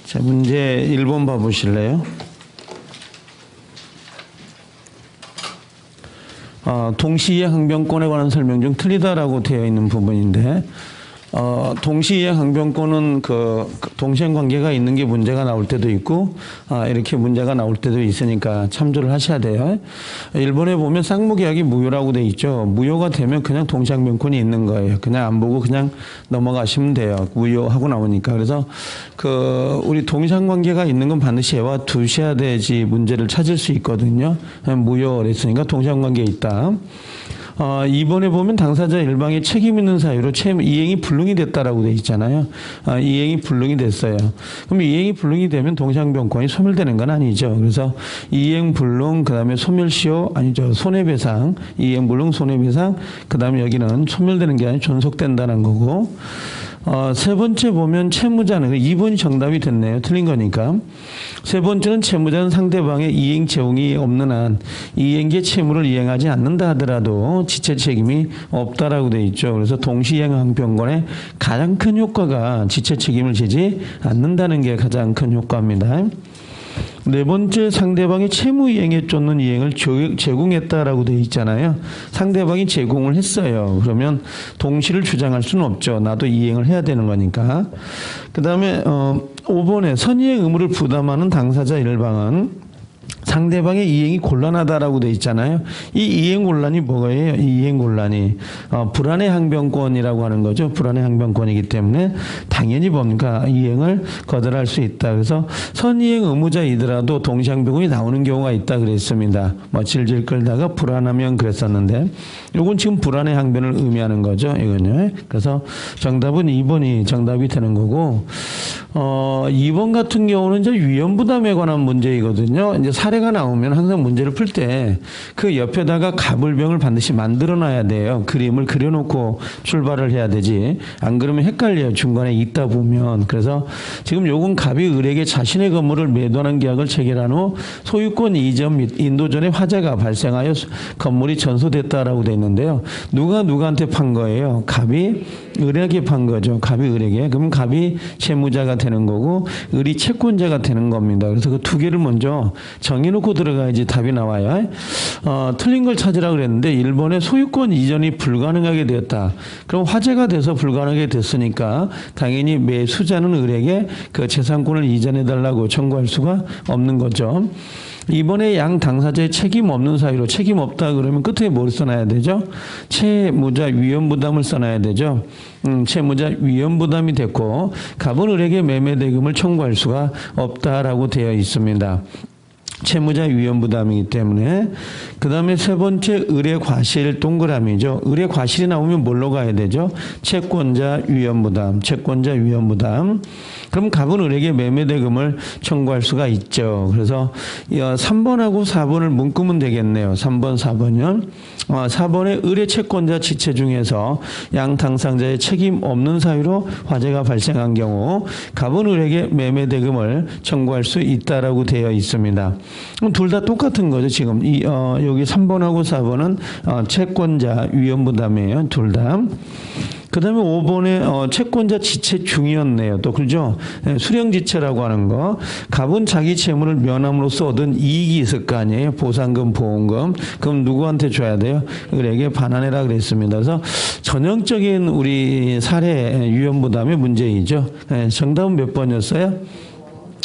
자, 문제 1번 봐보실래요? 동시이행 항변권에 관한 설명 중 틀리다라고 되어 있는 부분인데, 동시이행 항변권은 그 동시행 관계가 있는 게 문제가 나올 때도 있고, 이렇게 문제가 나올 때도 있으니까 참조를 하셔야 돼요. 일본에 보면 쌍무계약이 무효라고 돼 있죠. 무효가 되면 그냥 동시항변권이 있는 거예요. 그냥 안 보고 그냥 넘어가시면 돼요. 무효하고 나오니까. 그래서 우리 동시행 관계가 있는 건 반드시 애와 두셔야 되지 문제를 찾을 수 있거든요. 무효랬으니까 동시행 관계에 있다. 이번에 보면 당사자 일방에 책임 있는 사유로 이행이 불능이 됐다라고 돼 있잖아요. 이행이 불능이 됐어요. 그럼 이행이 불능이 되면 동시항변권이 소멸되는 건 아니죠. 그래서 이행 불능, 그 다음에 소멸시효, 아니죠. 손해배상, 이행 불능, 손해배상, 그 다음에 여기는 소멸되는 게 아니라 존속된다는 거고. 세 번째 보면 채무자는 2번이 정답이 됐네요. 틀린 거니까. 세 번째는 채무자는 상대방의 이행 재용이 없는 한 이행계 채무를 이행하지 않는다 하더라도 지체 책임이 없다라고 돼 있죠. 그래서 동시이행 항변권의 가장 큰 효과가 지체 책임을 지지 않는다는 게 가장 큰 효과입니다. 네 번째, 상대방이 채무 이행에 쫓는 이행을 제공했다라고 되어 있잖아요. 상대방이 제공을 했어요. 그러면 동시를 주장할 수는 없죠. 나도 이행을 해야 되는 거니까. 그 다음에 5번에 선이행 의무를 부담하는 당사자 일방은 상대방의 이행이 곤란하다라고 돼 있잖아요. 이 이행 곤란이 뭐예요? 이 이행 곤란이 불안의 항변권이라고 하는 거죠. 불안의 항변권이기 때문에 당연히 뭡니까? 이행을 거절할 수 있다. 그래서 선이행 의무자이더라도 동시항변권이 나오는 경우가 있다 그랬습니다. 질질 끌다가 불안하면 그랬었는데, 이건 지금 불안의 항변을 의미하는 거죠. 이건요. 그래서 정답은 2번이 정답이 되는 거고, 2번 같은 경우는 이제 위험부담에 관한 문제이거든요. 이제 사례가 나오면 항상 문제를 풀 때 그 옆에다가 가불병을 반드시 만들어 놔야 돼요. 그림을 그려놓고 출발을 해야 되지. 안 그러면 헷갈려요. 중간에 있다 보면. 그래서 지금 요건 갑이 을에게 자신의 건물을 매도하는 계약을 체결한 후 소유권 이전 및 인도전에 화재가 발생하여 건물이 전소됐다라고 돼 있는데요. 누가 누구한테 판 거예요? 갑이 을에게 판 거죠. 갑이 을에게. 그럼 갑이 채무자가 되는 거고 을이 채권자가 되는 겁니다. 그래서 그 두 개를 먼저 정해놓고 들어가야지 답이 나와요. 틀린 걸 찾으라 그랬는데 1번에 소유권 이전이 불가능하게 되었다. 그럼 화재가 돼서 불가능하게 됐으니까 당연히 매수자는 을에게 그 재산권을 이전해달라고 청구할 수가 없는 거죠. 이번에 양 당사자의 책임 없는 사유로 책임 없다 그러면 끝에 뭘 써놔야 되죠? 채무자 위험부담을 써놔야 되죠. 채무자 위험부담이 됐고 갑은 을에게 매매대금을 청구할 수가 없다라고 되어 있습니다. 채무자 위험부담이기 때문에. 그 다음에 세 번째, 을의 과실 동그라미죠. 을의 과실이 나오면 뭘로 가야 되죠? 채권자 위험부담, 채권자 위험부담. 그럼 갑은 을에게 매매대금을 청구할 수가 있죠. 그래서 3번하고 4번을 묶으면 되겠네요. 3번, 4번이요. 4번에 을의 채권자 지체 중에서 양 당사자의 책임 없는 사유로 화재가 발생한 경우 갑은 을에게 매매대금을 청구할 수 있다라고 되어 있습니다. 둘 다 똑같은 거죠. 지금 여기 3번하고 4번은 채권자 위험부담이에요. 둘 다. 그 다음에 5번에 채권자 지체 중이었네요. 또 그죠? 수령지체라고 하는 거. 갑은 자기 채무를 면함으로써 얻은 이익이 있을 거 아니에요. 보상금, 보험금. 그럼 누구한테 줘야 돼요? 을에게 반환해라 그랬습니다. 그래서 전형적인 우리 사례 위험부담의 문제이죠. 정답은 몇 번이었어요?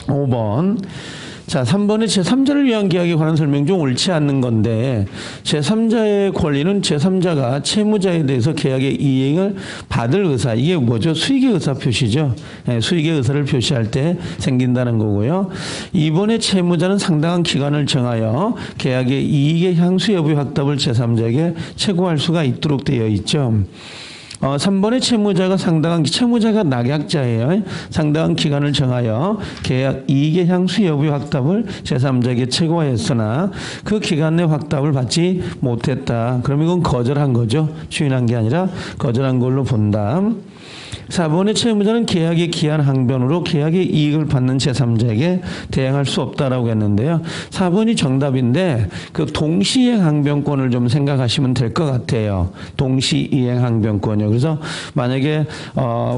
5번. 자, 3번에 제3자를 위한 계약에 관한 설명 중 옳지 않는 건데 제3자의 권리는 제3자가 채무자에 대해서 계약의 이행을 받을 의사, 이게 뭐죠? 수익의 의사 표시죠. 수익의 의사를 표시할 때 생긴다는 거고요. 이번에 채무자는 상당한 기간을 정하여 계약의 이익의 향수 여부의 확답을 제3자에게 채고할 수가 있도록 되어 있죠. 3번의 채무자가 낙약자예요. 상당한 기간을 정하여 계약 이익의 향수 여부의 확답을 제3자에게 채고하였으나 그 기간 내 확답을 받지 못했다. 그럼 이건 거절한 거죠. 추인한 게 아니라 거절한 걸로 본다. 4번의 채무자는 계약의 기한 항변으로 계약의 이익을 받는 제3자에게 대항할 수 없다라고 했는데요. 4번이 정답인데 그 동시이행 항변권을 좀 생각하시면 될 것 같아요. 동시이행 항변권이요. 그래서 만약에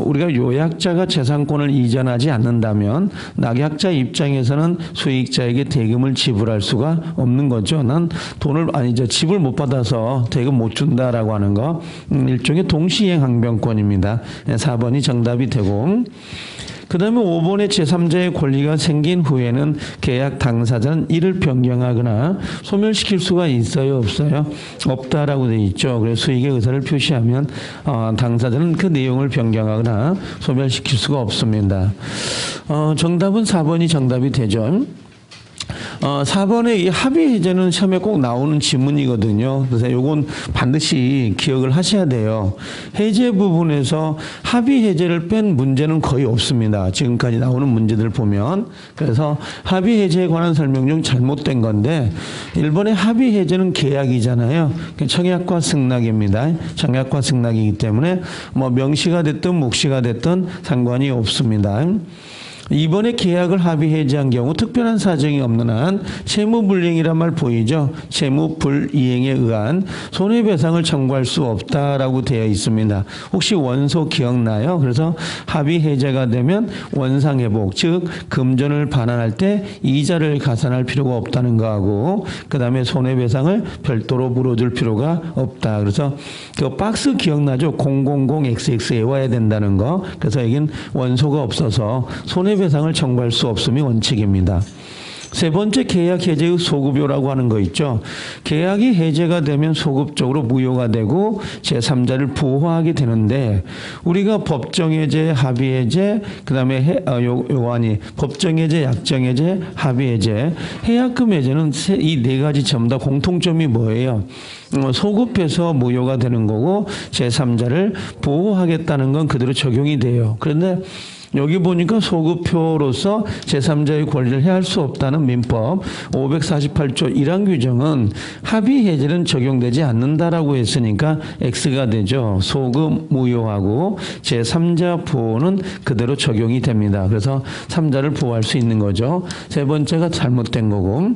우리가 요약자가 재산권을 이전하지 않는다면 낙약자 입장에서는 수익자에게 대금을 지불할 수가 없는 거죠. 난 집을 못 받아서 대금 못 준다라고 하는 거 일종의 동시이행 항변권입니다. 4번이 정답이 되고 그 다음에 5번의 제3자의 권리가 생긴 후에는 계약 당사자는 이를 변경하거나 소멸시킬 수가 있어요? 없어요? 없다라고 되어 있죠. 그래서 수익의 의사를 표시하면 당사자는 그 내용을 변경하거나 소멸시킬 수가 없습니다. 정답은 4번이 정답이 되죠. 4번의 이 합의 해제는 시험에 꼭 나오는 지문이거든요. 그래서 이건 반드시 기억을 하셔야 돼요. 해제 부분에서 합의 해제를 뺀 문제는 거의 없습니다. 지금까지 나오는 문제들 보면. 그래서 합의 해제에 관한 설명 중 잘못된 건데 1번의 합의 해제는 계약이잖아요. 청약과 승낙입니다. 청약과 승낙이기 때문에 뭐 명시가 됐든 묵시가 됐든 상관이 없습니다. 이번에 계약을 합의 해지한 경우 특별한 사정이 없는 한 채무불이행이란 말 보이죠? 채무불이행에 의한 손해배상을 청구할 수 없다라고 되어 있습니다. 혹시 원소 기억나요? 그래서 합의 해제가 되면 원상회복, 즉 금전을 반환할 때 이자를 가산할 필요가 없다는 거하고 그 다음에 손해배상을 별도로 물어줄 필요가 없다. 그래서 그 박스 기억나죠? 000XX에 와야 된다는 거. 그래서 여긴 원소가 없어서 손해배상을 청구할 수 없음이 원칙입니다. 세 번째 계약 해제의 소급요라고 하는 거 있죠. 계약이 해제가 되면 소급적으로 무효가 되고 제3자를 보호하게 되는데 우리가 법정해제, 합의해제, 그 다음에 법정해제, 약정해제, 합의해제, 해약금 해제는 이 네 가지 전부 다 공통점이 뭐예요? 소급해서 무효가 되는 거고 제3자를 보호하겠다는 건 그대로 적용이 돼요. 그런데 여기 보니까 소급표로서 제3자의 권리를 해할 수 없다는 민법 548조 1항 규정은 합의 해제는 적용되지 않는다라고 했으니까 X가 되죠. 소급 무효하고 제3자 보호는 그대로 적용이 됩니다. 그래서 3자를 보호할 수 있는 거죠. 세 번째가 잘못된 거고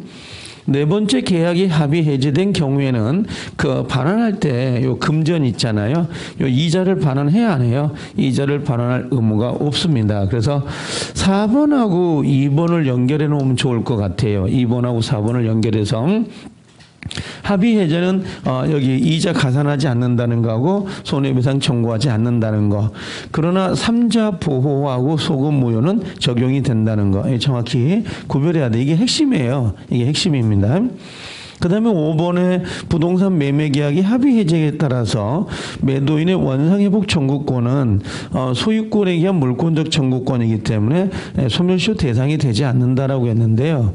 네 번째 계약이 합의 해제된 경우에는 그 반환할 때 요 금전 있잖아요. 요 이자를 반환해야 안 해요. 이자를 반환할 의무가 없습니다. 그래서 4번하고 2번을 연결해 놓으면 좋을 것 같아요. 2번하고 4번을 연결해서 합의 해제는 여기 이자 가산하지 않는다는 거하고 손해배상 청구하지 않는다는 거. 그러나 3자 보호하고 소급 무효는 적용이 된다는 거. 정확히 구별해야 돼. 이게 핵심이에요. 이게 핵심입니다. 그 다음에 5번에 부동산 매매 계약이 합의 해제에 따라서 매도인의 원상회복 청구권은 소유권에 의한 물권적 청구권이기 때문에 소멸시효 대상이 되지 않는다라고 했는데요.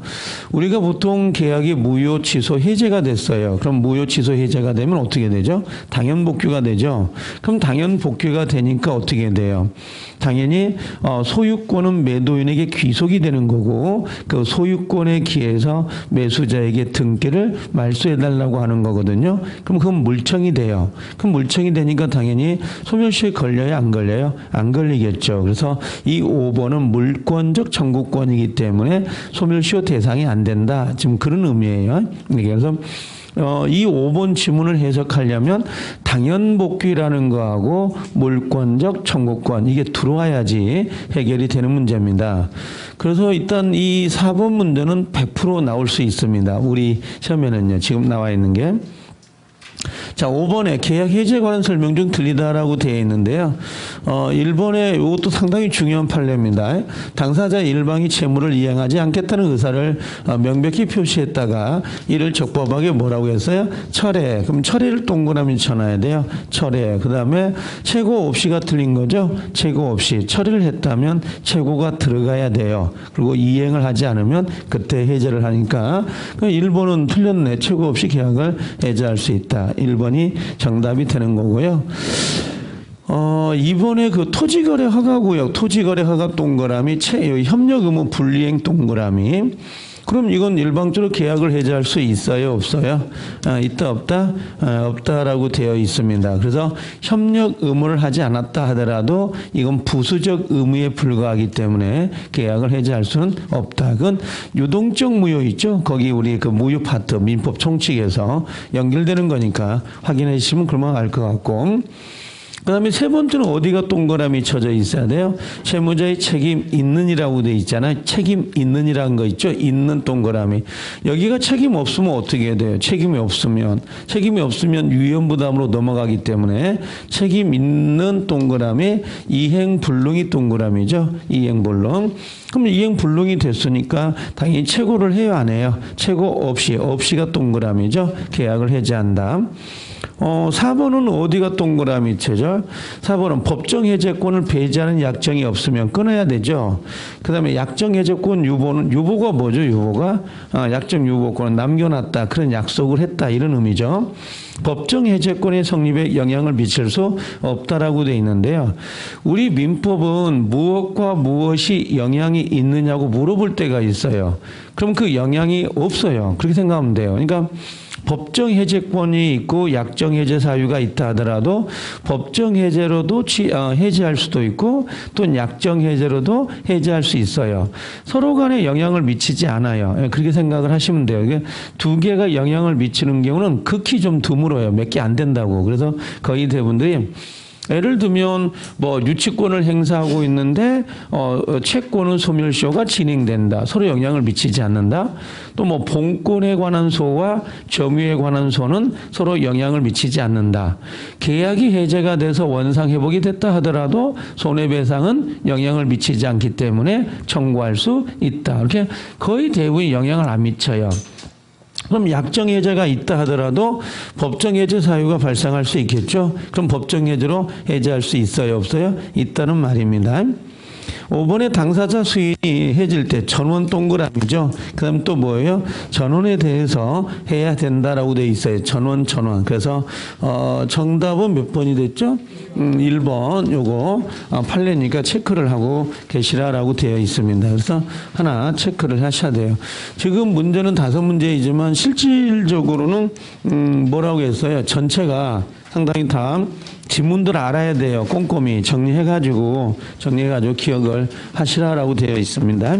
우리가 보통 계약이 무효 취소 해제가 됐어요. 그럼 무효 취소 해제가 되면 어떻게 되죠? 당연 복귀가 되죠. 그럼 당연 복귀가 되니까 어떻게 돼요? 당연히 소유권은 매도인에게 귀속이 되는 거고 그 소유권에 기해서 매수자에게 등기를 말소해달라고 하는 거거든요. 그럼 그건 물청이 돼요. 그럼 물청이 되니까 당연히 소멸시효에 걸려요? 안 걸려요? 안 걸리겠죠. 그래서 이 5번은 물권적 청구권이기 때문에 소멸시효 대상이 안 된다. 지금 그런 의미예요. 그래서 이 5번 지문을 해석하려면 당연복귀라는 거하고 물권적 청구권 이게 들어와야지 해결이 되는 문제입니다. 그래서 일단 이 4번 문제는 100% 나올 수 있습니다. 우리 시험에는요. 지금 나와 있는 게. 자, 5번에 계약 해제에 관한 설명 중 틀리다라고 되어 있는데요. 1번에 이것도 상당히 중요한 판례입니다. 당사자 일방이 채무를 이행하지 않겠다는 의사를 명백히 표시했다가 이를 적법하게 뭐라고 했어요? 철회. 그럼 철회를 동그라미 쳐놔야 돼요. 철회. 그 다음에 최고 없이가 틀린 거죠. 최고 없이. 철회를 했다면 최고가 들어가야 돼요. 그리고 이행을 하지 않으면 그때 해제를 하니까 1번은 틀렸네. 최고 없이 계약을 해제할 수 있다. 1번이 정답이 되는 거고요. 2번에 그 토지거래 허가구역, 토지거래 허가 동그라미, 협력 의무 분리행 동그라미. 그럼 이건 일방적으로 계약을 해지할 수 있어요, 없어요? 있다, 없다? 없다라고 되어 있습니다. 그래서 협력 의무를 하지 않았다 하더라도 이건 부수적 의무에 불과하기 때문에 계약을 해지할 수는 없다. 그건 유동적 무효 있죠? 거기 우리 그 무효 파트 민법 총칙에서 연결되는 거니까 확인해 주시면 그러면 알 것 같고. 그 다음에 세 번째는 어디가 동그라미 쳐져 있어야 돼요? 채무자의 책임 있는이라고 돼 있잖아요. 책임 있는이라는 거 있죠? 있는 동그라미. 여기가 책임 없으면 어떻게 해야 돼요? 책임이 없으면 위험부담으로 넘어가기 때문에 책임 있는 동그라미, 이행불능이 동그라미죠. 이행불능. 그럼 이행불능이 됐으니까 당연히 최고를 해요, 안 해요? 최고 없이가 동그라미죠. 계약을 해지한다. 4번은 어디가 동그라미 쳐져? 4번은 법정 해제권을 배제하는 약정이 없으면 끊어야 되죠. 그 다음에 약정 해제권 유보가 뭐죠? 유보가? 약정 유보권은 남겨놨다. 그런 약속을 했다. 이런 의미죠. 법정 해제권의 성립에 영향을 미칠 수 없다라고 되어 있는데요. 우리 민법은 무엇과 무엇이 영향이 있느냐고 물어볼 때가 있어요. 그럼 그 영향이 없어요. 그렇게 생각하면 돼요. 그러니까 법정 해제권이 있고 약정 해제 사유가 있다 하더라도 법정 해제로도 해제할 수도 있고 또는 약정 해제로도 해제할 수 있어요. 서로 간에 영향을 미치지 않아요. 그렇게 생각을 하시면 돼요. 이게 두 개가 영향을 미치는 경우는 극히 좀 드물어요. 몇 개 안 된다고. 그래서 거의 대부분들이 예를 들면 뭐 유치권을 행사하고 있는데 채권은 소멸시효가 진행된다. 서로 영향을 미치지 않는다. 또 뭐 본권에 관한 소와 점유에 관한 소는 서로 영향을 미치지 않는다. 계약이 해제가 돼서 원상 회복이 됐다 하더라도 손해배상은 영향을 미치지 않기 때문에 청구할 수 있다. 이렇게 거의 대부분 영향을 안 미쳐요. 그럼 약정 해제가 있다 하더라도 법정 해제 사유가 발생할 수 있겠죠. 그럼 법정 해제로 해제할 수 있어요, 없어요? 있다는 말입니다. 5번에 당사자 수인이 해질 때 전원 동그라미죠. 그 다음 또 뭐예요? 전원에 대해서 해야 된다라고 되어 있어요. 전원. 그래서 정답은 몇 번이 됐죠? 1번 요거 판례니까 체크를 하고 계시라라고 되어 있습니다. 그래서 하나 체크를 하셔야 돼요. 지금 문제는 5문제이지만 실질적으로는 뭐라고 했어요? 전체가 상당히 다 지문들 알아야 돼요. 꼼꼼히 정리해가지고 기억을 하시라라고 되어 있습니다.